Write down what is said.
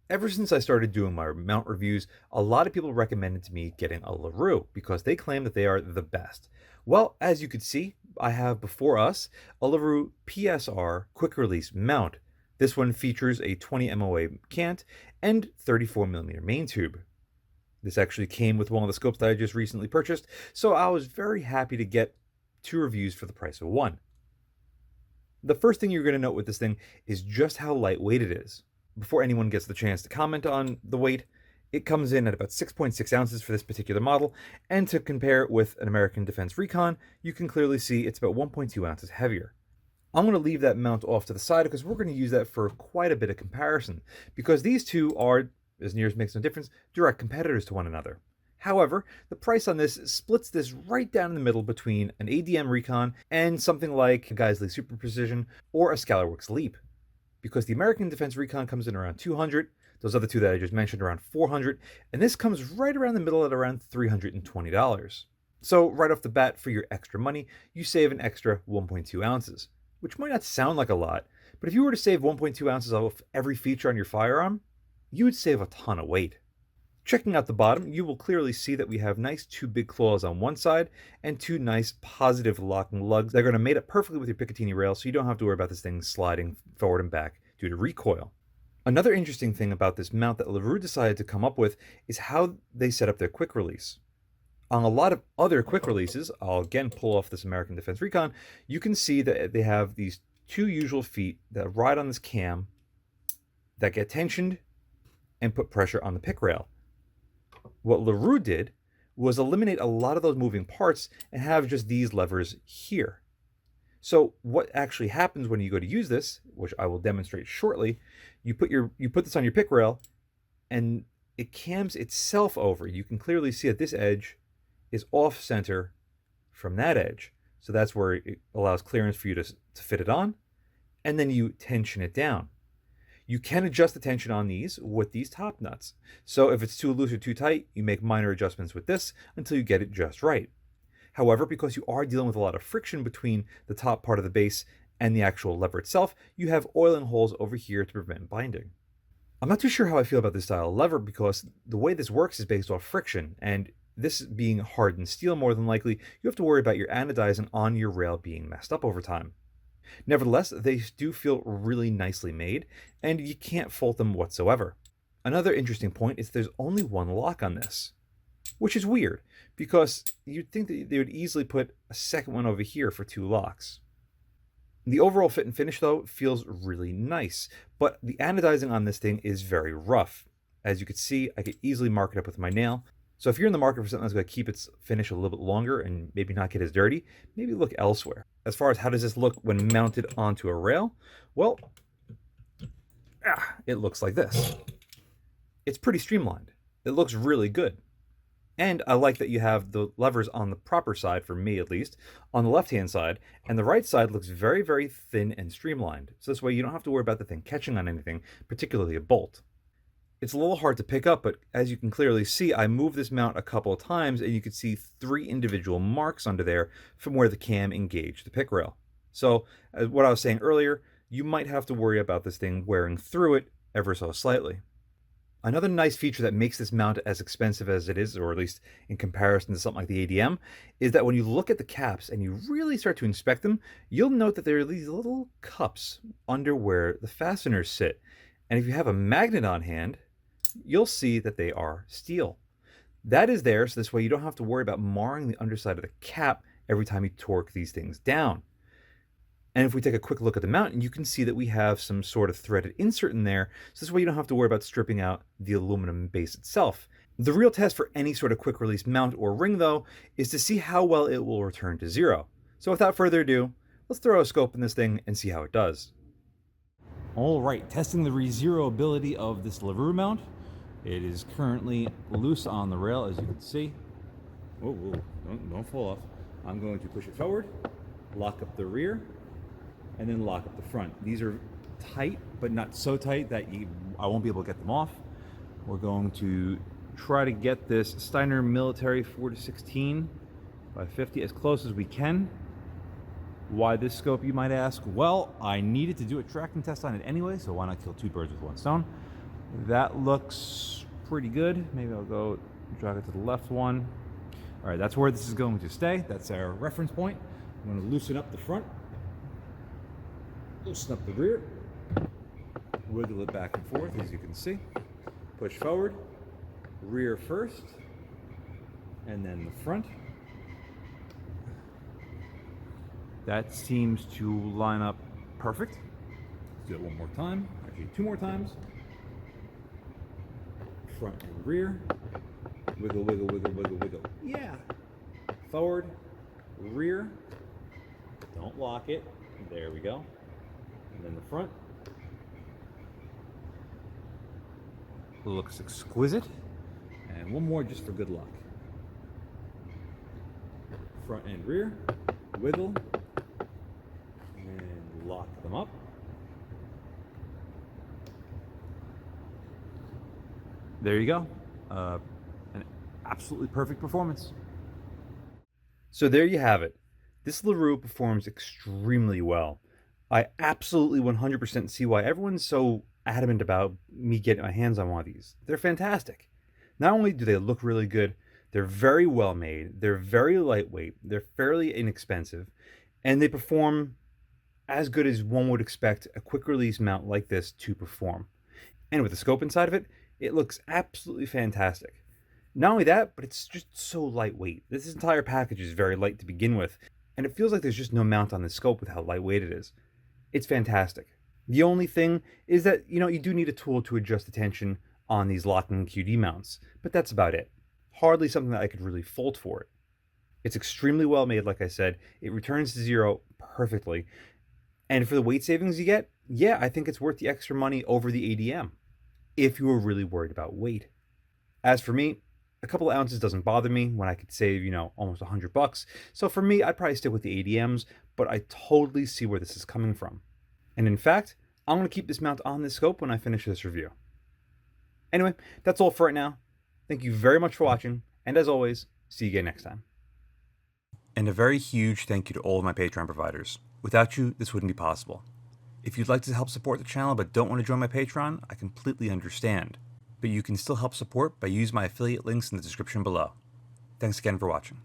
Ever since I started doing my mount reviews, a lot of people recommended to me getting a LaRue because they claim that they are the best. Well, as you could see, I have before us a LaRue PSR quick release mount. This one features a 20 MOA cant and 34mm main tube. This actually came with one of the scopes that I just recently purchased, so I was very happy to get two reviews for the price of one. The first thing you're going to note with this thing is just how lightweight it is. Before anyone gets the chance to comment on the weight, it comes in at about 6.6 ounces for this particular model, and to compare it with an American Defense Recon, you can clearly see it's about 1.2 ounces heavier. I'm going to leave that mount off to the side because we're going to use that for quite a bit of comparison, because these two are, as near as makes no difference, direct competitors to one another. However, the price on this splits this right down in the middle between an ADM Recon and something like a Geisley Super Precision or a Scalarworks Leap. Because the American Defense Recon comes in around 200, those other two that I just mentioned around 400, and this comes right around the middle at around $320. So right off the bat, for your extra money, you save an extra 1.2 ounces, which might not sound like a lot, but if you were to save 1.2 ounces off every feature on your firearm, you would save a ton of weight. Checking out the bottom, you will clearly see that we have nice two big claws on one side and two nice positive locking lugs that are going to mate up perfectly with your Picatinny rail, so you don't have to worry about this thing sliding forward and back due to recoil. Another interesting thing about this mount that LaRue decided to come up with is how they set up their quick release. On a lot of other quick releases, I'll again pull off this American Defense Recon, you can see that they have these two usual feet that ride on this cam that get tensioned and put pressure on the pick rail. What LaRue did was eliminate a lot of those moving parts and have just these levers here. So what actually happens when you go to use this, which I will demonstrate shortly, you put this on your pick rail and it cams itself over. You can clearly see that this edge is off center from that edge. So that's where it allows clearance for you to fit it on, and then you tension it down. You can adjust the tension on these with these top nuts. So if it's too loose or too tight, you make minor adjustments with this until you get it just right. However, because you are dealing with a lot of friction between the top part of the base and the actual lever itself, you have oiling holes over here to prevent binding. I'm not too sure how I feel about this style of lever because the way this works is based off friction, and this being hardened steel more than likely, you have to worry about your anodizing on your rail being messed up over time. Nevertheless, they do feel really nicely made, and you can't fault them whatsoever. Another interesting point is there's only one lock on this, which is weird, because you'd think that they would easily put a second one over here for two locks. The overall fit and finish, though, feels really nice, but the anodizing on this thing is very rough. As you can see, I could easily mark it up with my nail. So if you're in the market for something that's going to keep its finish a little bit longer and maybe not get as dirty, maybe look elsewhere. As far as how does this look when mounted onto a rail, well, it looks like this. It's pretty streamlined. It looks really good. And I like that you have the levers on the proper side, for me at least, on the left-hand side, and the right side looks very, very thin and streamlined. So this way you don't have to worry about the thing catching on anything, particularly a bolt. It's a little hard to pick up, but as you can clearly see, I moved this mount a couple of times and you can see 3 individual marks under there from where the cam engaged the pick rail. So, as what I was saying earlier, you might have to worry about this thing wearing through it ever so slightly. Another nice feature that makes this mount as expensive as it is, or at least in comparison to something like the ADM, is that when you look at the caps and you really start to inspect them, you'll note that there are these little cups under where the fasteners sit. And if you have a magnet on hand, you'll see that they are steel. That is there so this way you don't have to worry about marring the underside of the cap every time you torque these things down. And if we take a quick look at the mount, you can see that we have some sort of threaded insert in there, so this way you don't have to worry about stripping out the aluminum base itself. The real test for any sort of quick release mount or ring, though, is to see how well it will return to zero. So without further ado, let's throw a scope in this thing and see how it does. All right, testing the ReZero ability of this LaRue mount. It is currently loose on the rail, as you can see. Whoa, don't fall off. I'm going to push it forward, lock up the rear, and then lock up the front. These are tight, but not so tight that I won't be able to get them off. We're going to try to get this Steiner Military 4-16 by 50 as close as we can. Why this scope, you might ask? Well, I needed to do a tracking test on it anyway, so why not kill two birds with one stone? That looks pretty good. Maybe I'll go drag it to the left one. All right, that's where this is going to stay. That's our reference point. I'm going to loosen up the front, loosen up the rear, wiggle it back and forth, as you can see. Push forward, rear first, and then the front. That seems to line up perfect. Let's do it one more time, actually 2 more times. Front and rear. Wiggle, wiggle, wiggle, wiggle, wiggle. Yeah. Forward, rear. Don't lock it. There we go. And then the front. Looks exquisite. And one more just for good luck. Front and rear. Wiggle. And lock them up. There you go. An absolutely perfect performance. So there you have it. This LaRue performs extremely well. I absolutely 100% see why everyone's so adamant about me getting my hands on one of these. They're fantastic. Not only do they look really good, they're very well made, they're very lightweight, they're fairly inexpensive, and they perform as good as one would expect a quick release mount like this to perform. And with the scope inside of it, it looks absolutely fantastic. Not only that, but it's just so lightweight. This entire package is very light to begin with, and it feels like there's just no mount on the scope with how lightweight it is. It's fantastic. The only thing is that, you do need a tool to adjust the tension on these locking QD mounts, but that's about it. Hardly something that I could really fault for it. It's extremely well made, like I said. It returns to zero perfectly. And for the weight savings you get, yeah, I think it's worth the extra money over the ADM, if you were really worried about weight. As for me, a couple of ounces doesn't bother me when I could save, almost $100. So for me, I'd probably stick with the ADMs, but I totally see where this is coming from. And in fact, I'm going to keep this mount on this scope when I finish this review. Anyway, that's all for right now. Thank you very much for watching, and as always, see you again next time. And a very huge thank you to all of my Patreon providers. Without you, this wouldn't be possible. If you'd like to help support the channel but don't want to join my Patreon, I completely understand. But you can still help support by using my affiliate links in the description below. Thanks again for watching.